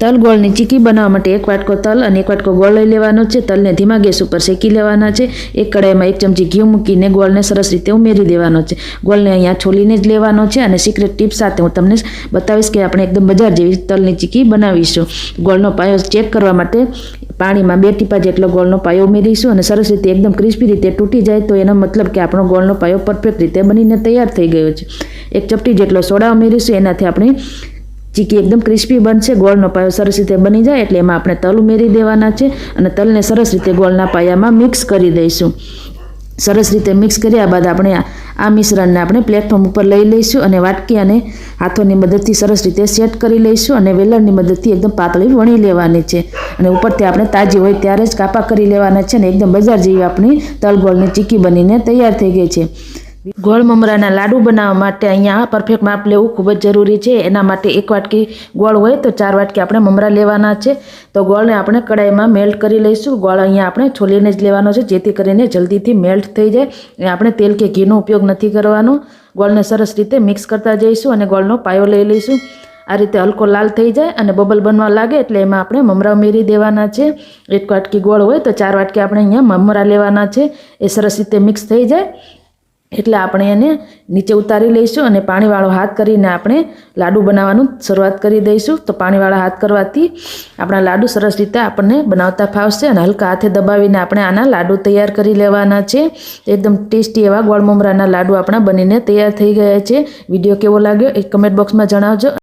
તલ ગોળની ચીકી બનાવવા માટે 1 વાટકો તલ અને 1 વાટકો ગોળ લઈ લેવાનો છે। તલને ધીમા ગેસ ઉપર શેકી લેવાના છે। એક કડાઈમાં 1 ચમચી ઘી મૂકીને ગોળને સરસ રીતે ઉમેરી દેવાનો છે। ગોળને અહીંયા છોલીને જ લેવાનો છે અને સિક્રેટ ટિપ સાથે હું તમને બતાવીશ કે આપણે એકદમ બજાર જેવી તલની ચીકી બનાવીશું। ગોળનો પાયો ચેક કરવા માટે પાણીમાં 2 ટીપા જેટલો ગોળનો પાયો ઉમેરીશું અને સરસ રીતે એકદમ ક્રિસ્પી રીતે તૂટી જાય તો એનો મતલબ કે આપણો ગોળનો પાયો પરફેક્ટ રીતે બનીને તૈયાર થઈ ગયો છે। 1 ચપટી જેટલો સોડા ઉમેરીશું, એનાથી આપણે ચીકી એકદમ ક્રિસ્પી બનશે। ગોળનો પાયો સરસ રીતે બની જાય એટલે એમાં આપણે તલ ઉમેરી દેવાના છે અને તલને સરસ રીતે ગોળના પાયામાં મિક્સ કરી દઈશું। સરસ રીતે મિક્સ કર્યા બાદ આપણે આ મિશ્રણને આપણે પ્લેટફોર્મ ઉપર લઈ લઈશું અને વાટકી અને હાથોની મદદથી સરસ રીતે સેટ કરી લઈશું અને વેલણની મદદથી એકદમ પાતળી વણી લેવાની છે અને ઉપરથી આપણે તાજી હોય ત્યારે જ કાપા કરી લેવાના છે અને એકદમ બજાર જેવી આપણી તલ ગોળની ચીકી બનીને તૈયાર થઈ ગઈ છે। ગોળ મમરાના લાડુ બનાવવા માટે અહીંયા પરફેક્ટ માપ લેવું ખૂબ જ જરૂરી છે। એના માટે 1 વાટકી ગોળ હોય તો 4 વાટકી આપણે મમરા લેવાના છે। તો ગોળને આપણે કડાઈમાં મેલ્ટ કરી લઈશું। ગોળ અહીંયા આપણે છોલીને જ લેવાનો છે જેથી કરીને જલ્દીથી મેલ્ટ થઈ જાય। એ આપણે તેલ કે ઘીનો ઉપયોગ નથી કરવાનો। ગોળને સરસ રીતે મિક્સ કરતા જઈશું અને ગોળનો પાયો લઈ લઈશું। આ રીતે હલકો લાલ થઈ જાય અને બબલ બનવા લાગે એટલે એમાં આપણે મમરા ઉમેરી દેવાના છે। 1 વાટકી ગોળ હોય તો 4 વાટકી આપણે અહીંયા મમરા લેવાના છે। એ સરસ રીતે મિક્સ થઈ જાય એટલે આપણે એને નીચે ઉતારી લઈશું અને પાણીવાળો હાથ કરીને આપણે લાડુ બનાવવાનું શરૂઆત કરી દઈશું। તો પાણીવાળા હાથ કરવાથી આપણા લાડુ સરસ રીતે આપણને બનાવતા ફાવશે અને હલકા હાથે દબાવીને આપણે આના લાડુ તૈયાર કરી લેવાના છે। એકદમ ટેસ્ટી એવા ગોળ મમરાના લાડુ આપણા બનીને તૈયાર થઈ ગયા છે। વિડીયો કેવો લાગ્યો એ કમેન્ટ બોક્સમાં જણાવજો।